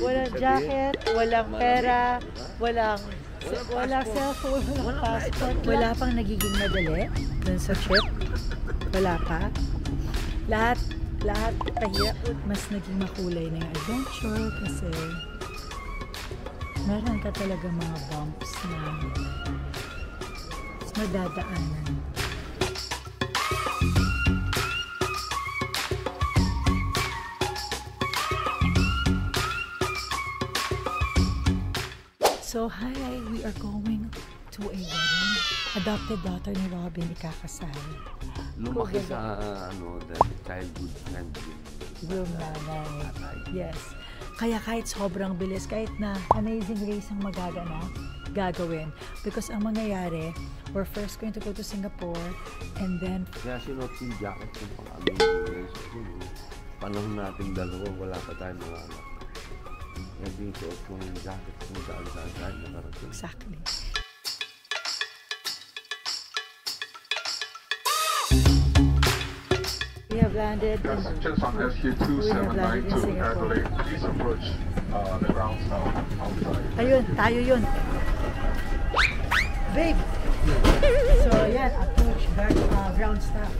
walang jacket, walang pera, walang cellphone, walang passport. Wala pang nagiging madali dun sa trip. Wala pa. Lahat kahirap. Mas naging makulay na yung adventure kasi meron ka talaga mga bumps na madadaanan. So, hi! We are going to a wedding. Adopted daughter ni Robin ikakasal. Lumaki sa childhood friend yung nanay. Yes. Kaya kahit sobrang bilis, kahit na amazing race ang gagawin. Because ang mangyayari, we're first going to go to Singapore and then... Kaya sinuot yung jacket yung pang-amazing race. Panahon natin dalawa, wala pa tayo mga anak. Kaya yung suot mo yung jacket kung saan nakarating. Exactly. We have landed in Singapore. Please approach the ground staff outside. Ayun, tayo yun. Babe! So, yan, approach ground staff.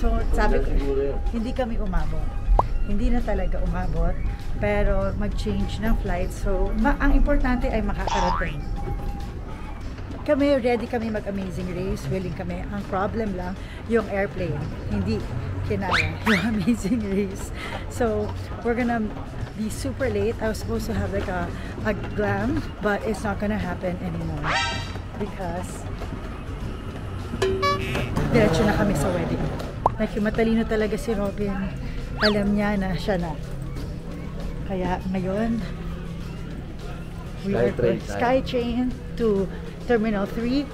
So, sabi ko, hindi kami umabot. Hindi na talaga umabot, pero mag-change ng flight. So, ang importante ay makakarating. Kami, ready kami mag-amazing race, willing kami. Ang problem lang, yung airplane, hindi kinaya yung amazing race. So, we're gonna be super late. I was supposed to have like a glam, but it's not gonna happen anymore. Because, diretso na kami sa wedding. Like, matalino talaga si Robin. Alam niya na siya na. Kaya ngayon, we are SkyTrain to Terminal 3,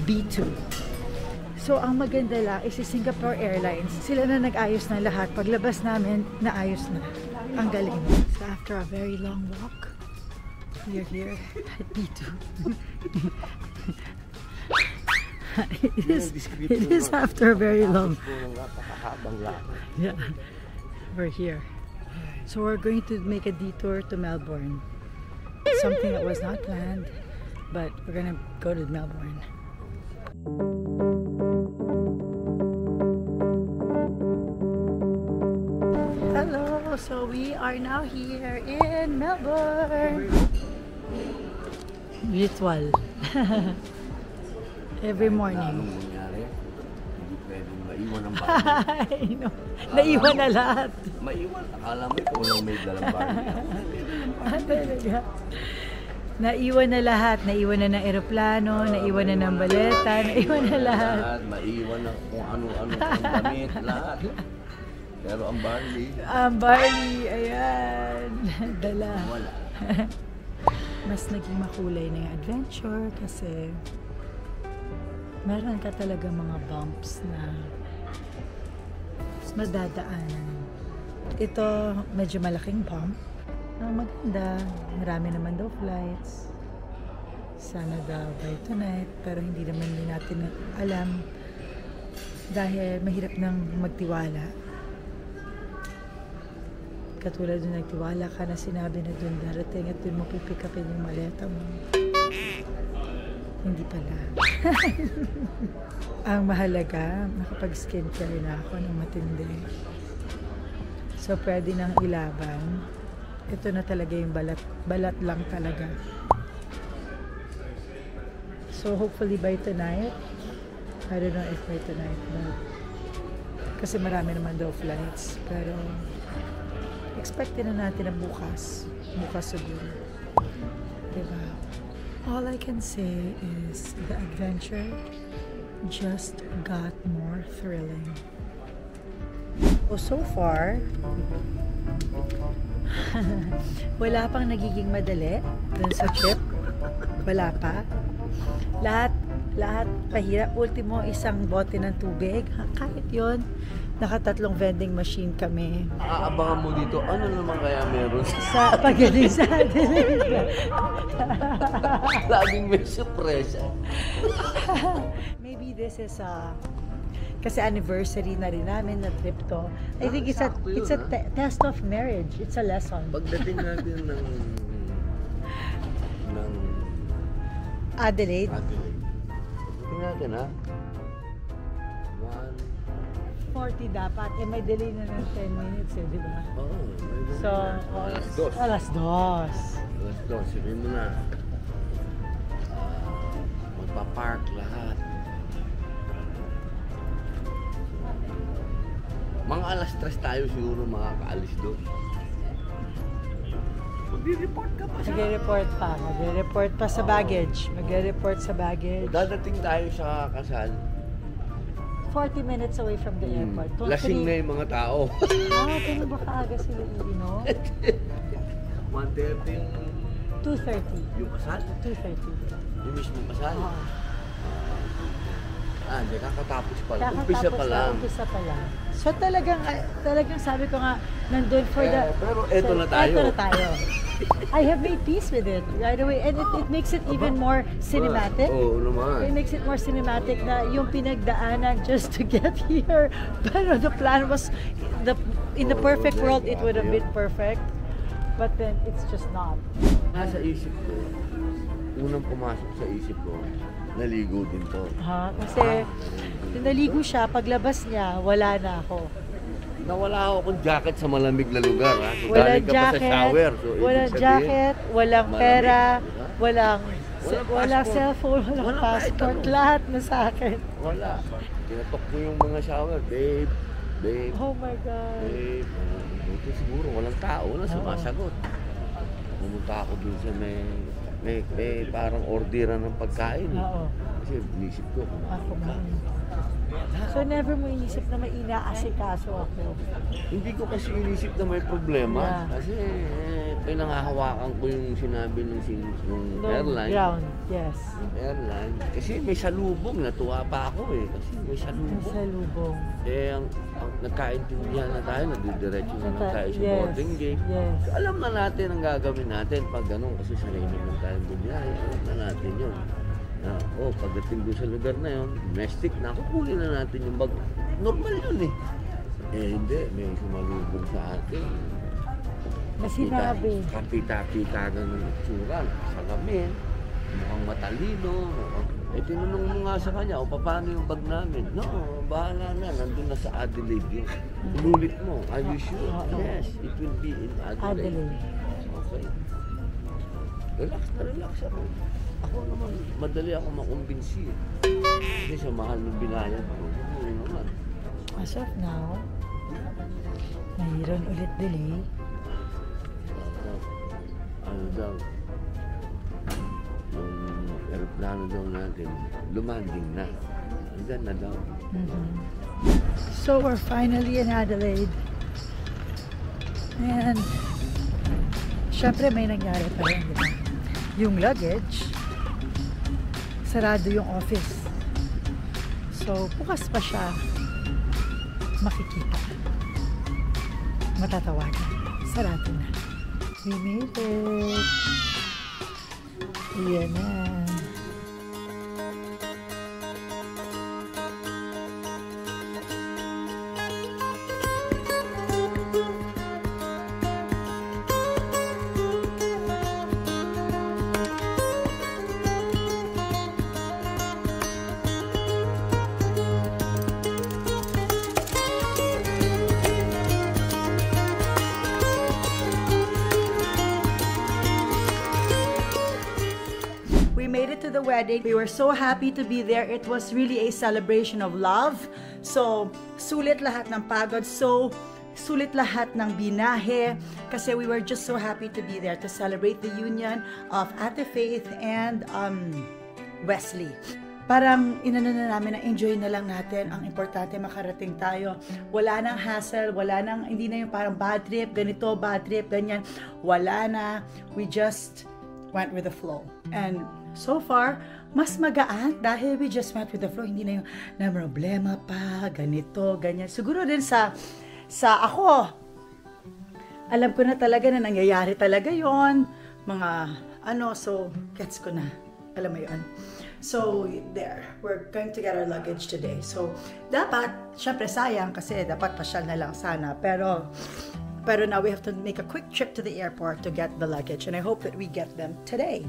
B2. So, ang maganda lang is si Singapore Airlines. Sila na nag-ayos na lahat. Paglabas namin, naayos na. Ang galing. So, after a very long walk, we are here at B2. It is after a very long. Yeah, we're here. So we're going to make a detour to Melbourne. Something that was not planned, but we're gonna go to Melbourne. Hello, so we are now here in Melbourne. Ritual. Every morning. Anong nangyari? Hindi pwedeng maiwan ang Barney. Naiwan na lahat. Maiwan? Akala mo ikaw lang may dalang Barney. Talaga. Naiwan na lahat. Naiwan na ng eroplano, naiwan na ng baleta, naiwan na lahat. Maiwan na kung ano-ano ang damit, lahat. Pero ang Barney... Ang Barney, ayan. Dala. Wala. Mas naging makulay na yung adventure kasi meron ka talaga mga bumps na madadaanan. Ito, medyo malaking bump. Maganda. Marami naman daw flights. Sana daw by tonight. Pero hindi naman din natin alam dahil mahirap nang magtiwala. Katulad nung nagtiwala ka na sinabi na dun darating at dun mo pipick upin yung maleta mo. Hindi pala. Ang mahalaga, nakapag-skincare na ako ng matindi. So, pwede nang ilaban. Ito na talaga yung balat. Balat lang talaga. So, hopefully by tonight, I don't know if by tonight, but kasi marami naman daw flights. Pero, expected na natin na bukas. Bukas siguro. Diba? All I can say is the adventure just got more thrilling. So far, wala pang nagiging madali dun sa trip. Wala pa. Lahat pahirap. Ultimo, isang bote ng tubig. Kahit yun, nakatatlong vending machine kami. Aabangan mo dito, ano naman kaya meron sa pagaling sa atin. Laging may surpresa. Maybe this is Kasi anniversary na rin namin na trip to. I think it's a test of marriage. It's a lesson. Pagdating natin ng Adelaide. Pagdating natin, ha? 40 dapat. Eh, may delay na ng 10 minutes eh, di ba? Oo. So, alas 2. Sabihin mo na. Magpa-park lahat. Mga alas 3 tayo siguro makakaalis doon. Mag-report ka pa siya. Mag-report pa sa baggage. Mag-report sa baggage. Dadating tayo sa kasal. 40 minutes away from the airport. Lasing na yung mga tao. Ganun ba kaaga sila iinom? 1:30 yung... 2:30. Yung kasal? 2:30. Yung mismo kasal? Oo. Hindi, kakatapos pa lang. Umpisa pa lang. So talagang sabi ko nga, nandun for the... Pero eto na tayo. I have made peace with it right away. And it makes it even more cinematic. Oo naman. It makes it more cinematic na yung pinagdaanan just to get here. Pero the plan was, in the perfect world, it would have been perfect. But then, it's just not. Nasa isip ko, unang pumasok sa isip ko, naligo din to. Kasi, naligo siya, paglabas niya, wala na ako. Nawala ako kung jacket sa malamig na lugar, ha? So, Walang galing ka pa sa shower. So, walang jacket, walang pera, walang cellphone, walang passport, lahat na sa akin. Wala. Tinatok ko yung mga shower, babe. Oh my God. Babe, buti siguro walang tao, walang sumasagot. Pumunta ako dun sa may parang orderan ng pagkain. Oo. Kasi inisip ko kung So never mo inisip na may inaasikaso ako? Hindi ko kasi inisip na may problema. Kasi pinangahawakan ko yung sinabi ng airline. Ground, yes. Airline. Kasi may salubong. Natuwa pa ako eh. Kasi may salubong. May salubong. Ang nagkaintindihan na tayo, nagdidiretso na tayo sa boarding gate. Yes. So, alam na natin ang gagawin natin pag ganun. Kasi sanay naman tayo bumiyahe. Alam na natin yun. Pagdating doon sa lugar na yun, domestic na, kukunin na natin yung bag. Normal yun eh. Hindi, may sumalubong sa atin. Sinabi. Kapita-pita na ng itsura, salamin, mukhang matalino. Tinanong mo nga sa kanya, paano yung bag namin? No, bahala na, nandun na sa Adelaide yun. Inulit mo, are you sure? Yes, it will be in Adelaide. Okay. Relax ako. Ako naman, madali ako makumbinsi. Kasi sa mahal ng binayan ako. Naman. As of now, mayroon ulit delay. Ano daw? Yung aeroplano daw natin, lumanding na. Andyan na daw. So we're finally in Adelaide. And syempre may nangyari pa rin, di ba? Yung luggage, sarado yung office. So, bukas pa siya makikita. Matatawagan. Sarado na. We made it. Yan na. The wedding. We were so happy to be there. It was really a celebration of love. So, sulit lahat ng pagod. So, sulit lahat ng binahe. Kasi we were just so happy to be there to celebrate the union of Ate Faith and Wesley. Parang inano na namin na enjoy na lang natin. Ang importante makarating tayo. Wala nang hassle, hindi na yung parang bad trip, ganito, bad trip, ganyan. Wala na. We just went with the flow. And so far, mas magaan dahil we just went with the flow. Hindi na yung na problema pa, ganito, ganyan. Siguro din sa ako, alam ko na talaga na nangyayari talaga yon. Mga so, gets ko na. Alam mo yun. So, there. We're going to get our luggage today. So, dapat, syempre sayang kasi dapat pasyal na lang sana. Pero now we have to make a quick trip to the airport to get the luggage. And I hope that we get them today.